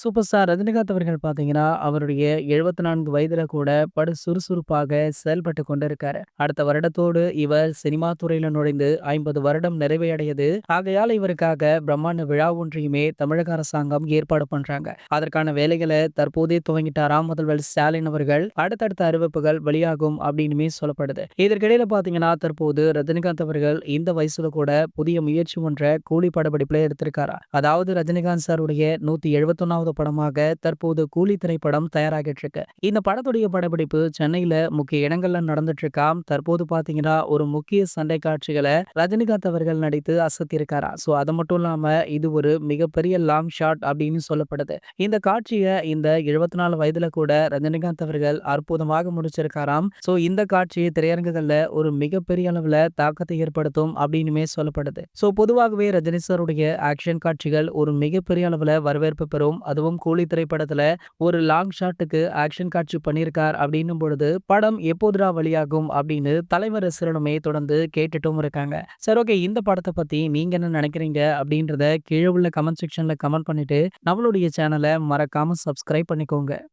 Super star Rajinikanth அவர்கள் பார்த்தீங்கன்னா, அவருடைய 74 வயதில கூட சுறுசுறுப்பாக செயல்பட்டு கொண்டிருக்காரு. அடுத்த வருடத்தோடு இவர் சினிமா துறையில நுழைந்து 50 வருடம் நிறைவடையுது. ஆகையால இவருக்காக பிரம்மாண்ட விழா ஒன்றையுமே தமிழக அரசாங்கம் ஏற்பாடு பண்றாங்க. அதற்கான வேலைகள தற்போதே துவங்கிட்டாராம் முதல்வர் ஸ்டாலின் அவர்கள். அடுத்தடுத்த அறிவிப்புகள் வெளியாகும் அப்படின்னுமே சொல்லப்படுது. இதற்கிடையில பார்த்தீங்கன்னா, தற்போது ரஜினிகாந்த் அவர்கள் இந்த வயசுல கூட புதிய முயற்சி ஒன்ற கூலி படப்பிடிப்புல எடுத்திருக்காராம். அதாவது ரஜினிகாந்த் சாருடைய 171வது படமாக தற்போது கூலி திரைப்படம் தயாராகிட்டு இருக்கு. இந்த படத்துடைய படப்பிடிப்பு சென்னையில முக்கிய இடங்கள்ல நடந்துட்டு இருக்காம். தற்போது பாத்தீங்கன்னா ஒரு முக்கிய சண்டை காட்சிகளை ரஜினிகாந்த் அவர்கள் நடித்து அசத்தியிருக்காரா. சோ அது மட்டும் இல்லாம இது ஒரு மிகப்பெரிய லாங் ஷாட் அப்படின்னு சொல்லப்படுது. இந்த காட்சியை இந்த 74 வயதுல கூட ரஜினிகாந்த் அவர்கள் அற்புதமாக முடிச்சிருக்காராம். சோ இந்த காட்சி திரையரங்குகள்ல ஒரு மிகப்பெரிய அளவுல தாக்கத்தை ஏற்படுத்தும் அப்படின்னுமே சொல்லப்படுது. சோ பொதுவாகவே ரஜினி சாருடைய ஆக்ஷன் காட்சிகள் ஒரு மிகப்பெரிய அளவுல வரவேற்பு பெறும். அதுவும் கூலி திரைப்படத்துல ஒரு லாங் ஷாட்டுக்கு ஆக்ஷன் காட்சி பண்ணியிருக்கார் அப்படின்னும் பொழுது படம் எப்போதுடா வெளியாகும் அப்படின்னு தலைவர் ரசிகர்களுமே தொடர்ந்து கேட்டுட்டும் இருக்காங்க. சரி, ஓகே, இந்த படத்தை பத்தி நீங்க என்ன நினைக்கிறீங்க அப்படின்றத கீழே உள்ள கமெண்ட் செக்ஷன்ல கமெண்ட் பண்ணிட்டு நம்மளுடைய சேனலை மறக்காம சப்ஸ்கிரைப் பண்ணிக்கோங்க.